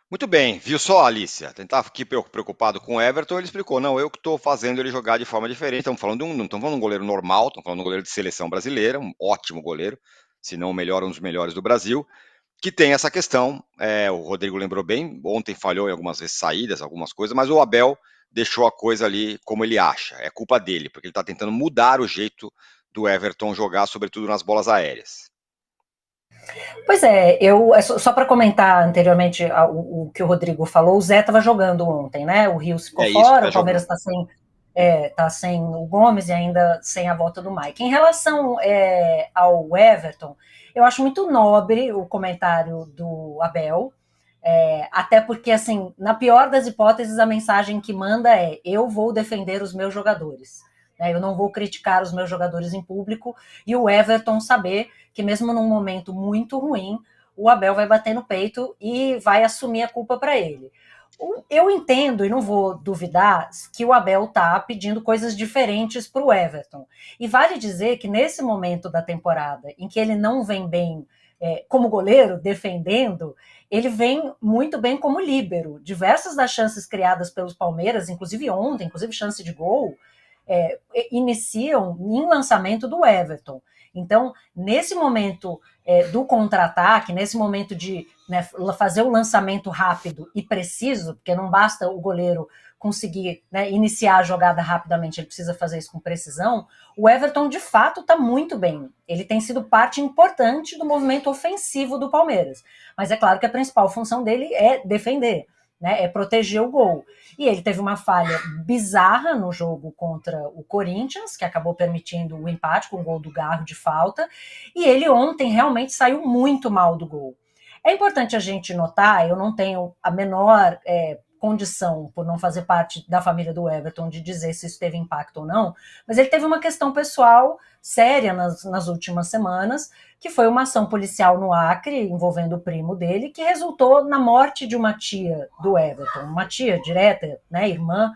Muito bem, viu só, Alicia? Tentava aqui preocupado com o Everton, ele explicou, não, eu que estou fazendo ele jogar de forma diferente. Estamos falando não estamos falando de um goleiro normal, estamos falando de um goleiro de seleção brasileira, um ótimo goleiro, se não o melhor, um dos melhores do Brasil, que tem essa questão. O Rodrigo lembrou bem, ontem falhou em algumas vezes saídas, algumas coisas, mas o Abel deixou a coisa ali como ele acha. É culpa dele, porque ele está tentando mudar o jeito do Everton jogar, sobretudo nas bolas aéreas. Pois é, só para comentar anteriormente o que o Rodrigo falou, o Zé estava jogando ontem, né? O Rios ficou É isso, fora, tá o Palmeiras jogando. tá sem o Gomes e ainda sem a volta do Mike. Em relação ao Everton, eu acho muito nobre o comentário do Abel, até porque, assim, na pior das hipóteses, a mensagem que manda é: eu vou defender os meus jogadores. Né? Eu não vou criticar os meus jogadores em público, e o Everton saber que mesmo num momento muito ruim, o Abel vai bater no peito e vai assumir a culpa para ele. Eu entendo e não vou duvidar que o Abel está pedindo coisas diferentes para o Everton. E vale dizer que nesse momento da temporada em que ele não vem bem como goleiro, defendendo, ele vem muito bem como líbero. Diversas das chances criadas pelos Palmeiras, inclusive ontem, inclusive chance de gol, iniciam em lançamento do Everton. Então, nesse momento do contra-ataque, nesse momento de, né, fazer o lançamento rápido e preciso, porque não basta o goleiro conseguir, né, iniciar a jogada rapidamente, ele precisa fazer isso com precisão. O Everton, de fato, está muito bem. Ele tem sido parte importante do movimento ofensivo do Palmeiras. Mas é claro que a principal função dele é defender, né, é proteger o gol. E ele teve uma falha bizarra no jogo contra o Corinthians, que acabou permitindo o empate com o gol do Garro de falta. E ele ontem realmente saiu muito mal do gol. É importante a gente notar, eu não tenho a menor condição, por não fazer parte da família do Everton, de dizer se isso teve impacto ou não, mas ele teve uma questão pessoal séria nas últimas semanas, que foi uma ação policial no Acre, envolvendo o primo dele, que resultou na morte de uma tia do Everton, uma tia direta, né, irmã,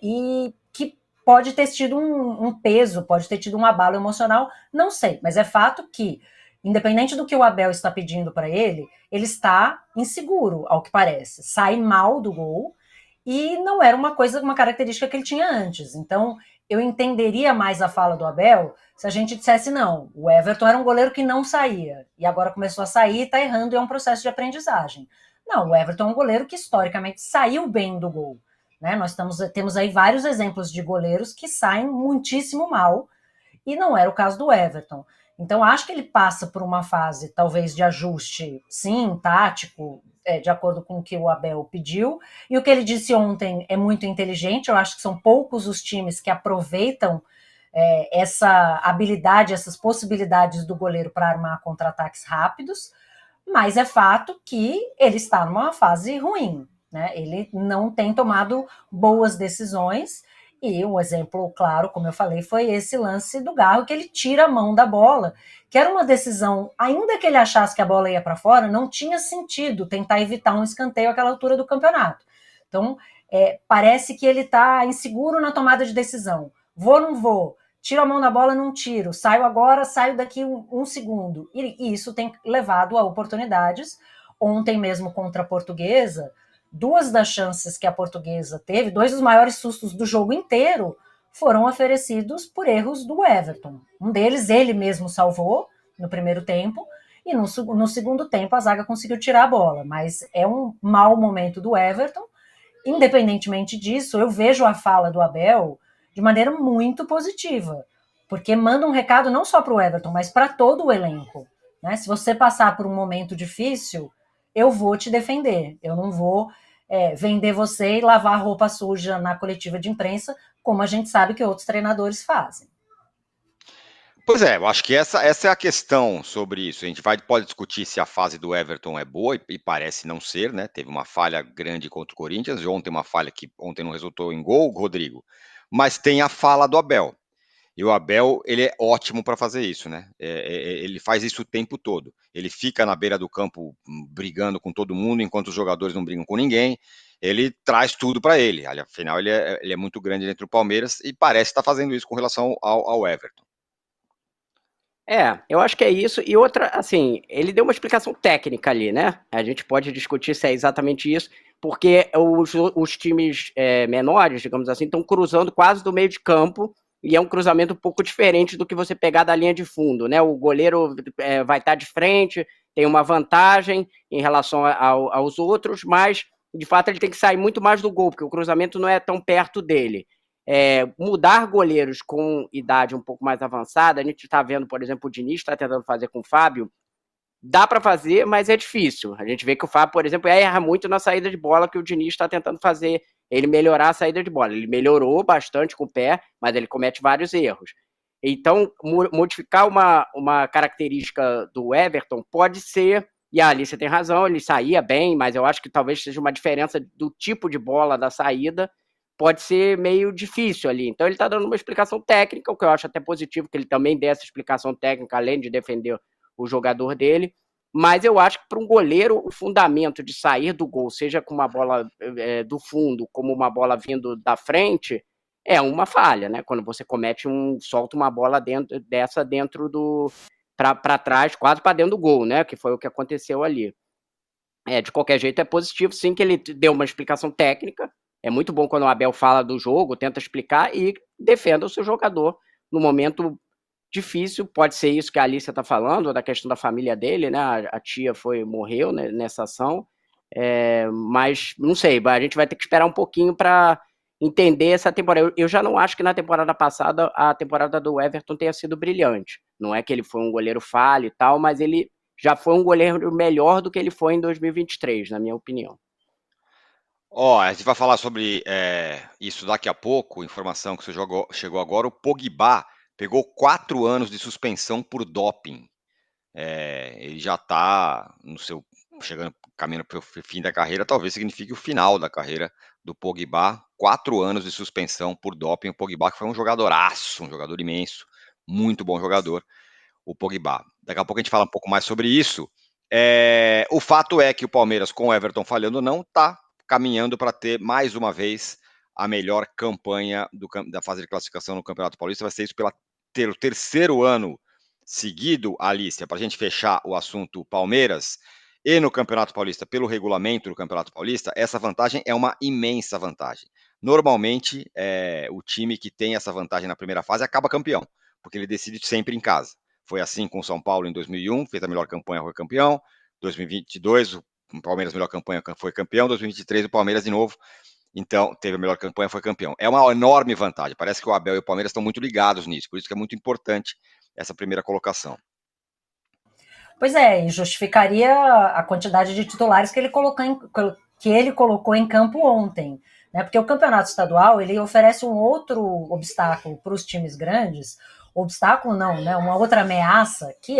e que pode ter tido um peso, pode ter tido um abalo emocional, não sei, mas é fato que, independente do que o Abel está pedindo para ele está inseguro, ao que parece. Sai mal do gol e não era uma característica que ele tinha antes. Então, eu entenderia mais a fala do Abel se a gente dissesse: não, o Everton era um goleiro que não saía e agora começou a sair e está errando e é um processo de aprendizagem. Não, o Everton é um goleiro que historicamente saiu bem do gol. Né? Temos aí vários exemplos de goleiros que saem muitíssimo mal e não era o caso do Everton. Então, acho que ele passa por uma fase, talvez, de ajuste, sim, tático, de acordo com o que o Abel pediu. E o que ele disse ontem é muito inteligente. Eu acho que são poucos os times que aproveitam essa habilidade, essas possibilidades do goleiro para armar contra-ataques rápidos. Mas é fato que ele está numa fase ruim. Né? Ele não tem tomado boas decisões. E um exemplo claro, como eu falei, foi esse lance do Garro, que ele tira a mão da bola, que era uma decisão, ainda que ele achasse que a bola ia para fora, não tinha sentido tentar evitar um escanteio àquela altura do campeonato. Então, parece que ele está inseguro na tomada de decisão. Vou ou não vou? Tiro a mão da bola, não tiro. Saio agora, saio daqui um segundo. E isso tem levado a oportunidades. Ontem mesmo contra a Portuguesa, duas das chances que a Portuguesa teve, dois dos maiores sustos do jogo inteiro, foram oferecidos por erros do Everton. Um deles ele mesmo salvou no primeiro tempo, e no segundo tempo a zaga conseguiu tirar a bola. Mas é um mau momento do Everton. Independentemente disso, eu vejo a fala do Abel de maneira muito positiva, porque manda um recado não só para o Everton, mas para todo o elenco. Né? Se você passar por um momento difícil, eu vou te defender. Eu não vou vender você e lavar roupa suja na coletiva de imprensa, como a gente sabe que outros treinadores fazem. Pois é, eu acho que essa é a questão sobre isso. A gente pode discutir se a fase do Everton é boa, e parece não ser, né? Teve uma falha grande contra o Corinthians, e ontem uma falha que ontem não resultou em gol, Rodrigo. Mas tem a fala do Abel. E o Abel, ele é ótimo para fazer isso, né? Ele faz isso o tempo todo. Ele fica na beira do campo brigando com todo mundo, enquanto os jogadores não brigam com ninguém. Ele traz tudo para ele. Afinal, ele é muito grande dentro do Palmeiras e parece estar fazendo isso com relação ao Everton. Eu acho que é isso. E outra, assim, ele deu uma explicação técnica ali, né? A gente pode discutir se é exatamente isso, porque os times menores, digamos assim, estão cruzando quase do meio de campo, e é um cruzamento um pouco diferente do que você pegar da linha de fundo, né? O goleiro vai estar de frente, tem uma vantagem em relação aos outros, mas de fato ele tem que sair muito mais do gol, porque o cruzamento não é tão perto dele. Mudar goleiros com idade um pouco mais avançada, a gente está vendo, por exemplo, o Diniz está tentando fazer com o Fábio, dá para fazer, mas é difícil. A gente vê que o Fábio, por exemplo, erra muito na saída de bola, que o Diniz está tentando fazer ele melhorar a saída de bola. Ele melhorou bastante com o pé, mas ele comete vários erros. Então, modificar uma característica do Everton pode ser, e ali você tem razão, ele saía bem, mas eu acho que talvez seja uma diferença do tipo de bola da saída, pode ser meio difícil ali. Então ele está dando uma explicação técnica, o que eu acho até positivo, que ele também dê essa explicação técnica, além de defender o jogador dele. Mas eu acho que para um goleiro, o fundamento de sair do gol, seja com uma bola do fundo, como uma bola vindo da frente, é uma falha, né? Quando você solta uma bola dentro do para trás, quase para dentro do gol, né? Que foi o que aconteceu ali. De qualquer jeito é positivo, sim, que ele deu uma explicação técnica. É muito bom quando o Abel fala do jogo, tenta explicar e defenda o seu jogador no momento difícil. Pode ser isso que a Alicia está falando, da questão da família dele, né? A tia morreu, né, nessa ação. Mas não sei, a gente vai ter que esperar um pouquinho para entender essa temporada. Eu já não acho que na temporada passada a temporada do Everton tenha sido brilhante. Não é que ele foi um goleiro falho e tal, mas ele já foi um goleiro melhor do que ele foi em 2023, na minha opinião. A gente vai falar sobre isso daqui a pouco, informação que você chegou agora. O Pogba pegou 4 anos de suspensão por doping. Ele já está chegando, caminhando para o fim da carreira, talvez signifique o final da carreira do Pogba. 4 anos de suspensão por doping. O Pogba que foi um jogadoraço, um jogador imenso, muito bom jogador, o Pogba. Daqui a pouco a gente fala um pouco mais sobre isso. O fato é que o Palmeiras, com o Everton falhando, não está caminhando para ter mais uma vez a melhor campanha da fase de classificação no Campeonato Paulista. Vai ser isso ter o terceiro ano seguido, Alicia, para a gente fechar o assunto Palmeiras. E no Campeonato Paulista, pelo regulamento do Campeonato Paulista, essa vantagem é uma imensa vantagem. Normalmente, o time que tem essa vantagem na primeira fase acaba campeão, porque ele decide sempre em casa. Foi assim com o São Paulo em 2001, fez a melhor campanha, foi campeão. 2022, o Palmeiras, melhor campanha, foi campeão. 2023, o Palmeiras de novo. Então, teve a melhor campanha, foi campeão. É uma enorme vantagem. Parece que o Abel e o Palmeiras estão muito ligados nisso. Por isso que é muito importante essa primeira colocação. Pois é, e justificaria a quantidade de titulares que ele colocou em campo ontem. Né? Porque o campeonato estadual ele oferece um outro obstáculo para os times grandes. Obstáculo não, né? Uma outra ameaça, que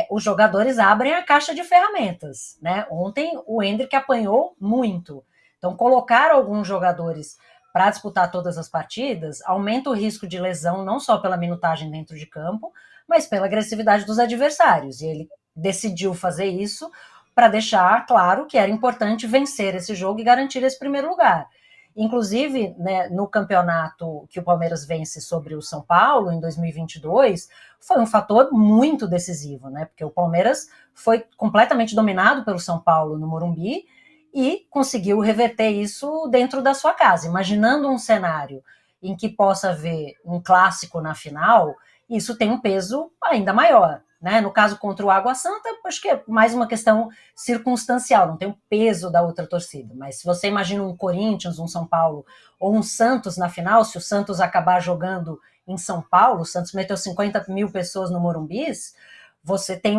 os jogadores abrem a caixa de ferramentas. Né? Ontem o Endrick apanhou muito. Então, colocar alguns jogadores para disputar todas as partidas aumenta o risco de lesão, não só pela minutagem dentro de campo, mas pela agressividade dos adversários. E ele decidiu fazer isso para deixar claro que era importante vencer esse jogo e garantir esse primeiro lugar. Inclusive, né, no campeonato que o Palmeiras vence sobre o São Paulo em 2022, foi um fator muito decisivo, né? Porque o Palmeiras foi completamente dominado pelo São Paulo no Morumbi e conseguiu reverter isso dentro da sua casa. Imaginando um cenário em que possa haver um clássico na final, isso tem um peso ainda maior. Né? No caso contra o Água Santa, acho que é mais uma questão circunstancial, não tem o peso da outra torcida. Mas se você imagina um Corinthians, um São Paulo ou um Santos na final, se o Santos acabar jogando em São Paulo, o Santos meteu 50 mil pessoas no Morumbis, você tem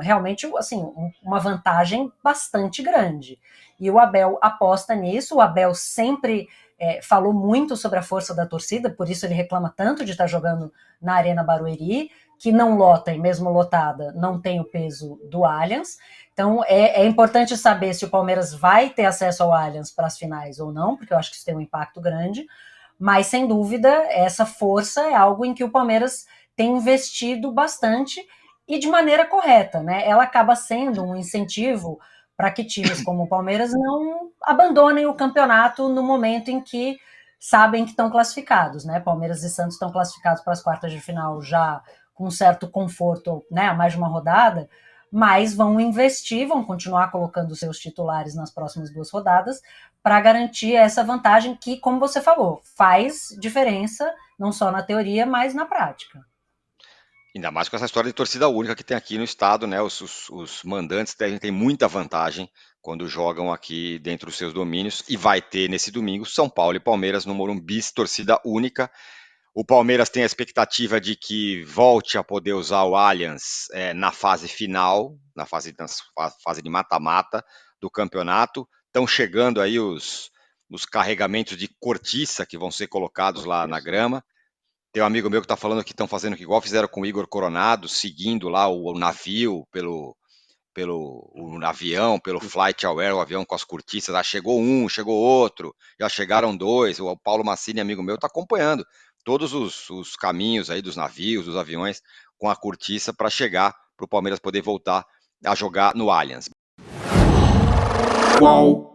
realmente assim, uma vantagem bastante grande. E o Abel aposta nisso, o Abel sempre falou muito sobre a força da torcida, por isso ele reclama tanto de estar jogando na Arena Barueri, que não lota, e mesmo lotada, não tem o peso do Allianz. Então, é importante saber se o Palmeiras vai ter acesso ao Allianz para as finais ou não, porque eu acho que isso tem um impacto grande, mas, sem dúvida, essa força é algo em que o Palmeiras tem investido bastante e de maneira correta, né? Ela acaba sendo um incentivo para que times como o Palmeiras não abandonem o campeonato no momento em que sabem que estão classificados, né? Palmeiras e Santos estão classificados para as quartas de final já com um certo conforto, né, a mais de uma rodada, mas vão investir, vão continuar colocando seus titulares nas próximas 2 rodadas para garantir essa vantagem que, como você falou, faz diferença não só na teoria, mas na prática. Ainda mais com essa história de torcida única que tem aqui no estado, né? Os mandantes têm muita vantagem quando jogam aqui dentro dos seus domínios, e vai ter nesse domingo São Paulo e Palmeiras no Morumbi, torcida única. O Palmeiras tem a expectativa de que volte a poder usar o Allianz na fase final, na fase de mata-mata do campeonato. Estão chegando aí os carregamentos de cortiça que vão ser colocados lá na grama. Tem um amigo meu que está falando que estão fazendo igual fizeram com o Igor Coronado, seguindo lá o navio pelo avião, pelo flight aware, o avião com as cortiças. Ah, chegou um, chegou outro, já chegaram 2. O Paulo Massini, amigo meu, está acompanhando todos os caminhos aí dos navios, dos aviões, com a cortiça para chegar para o Palmeiras poder voltar a jogar no Allianz. Qual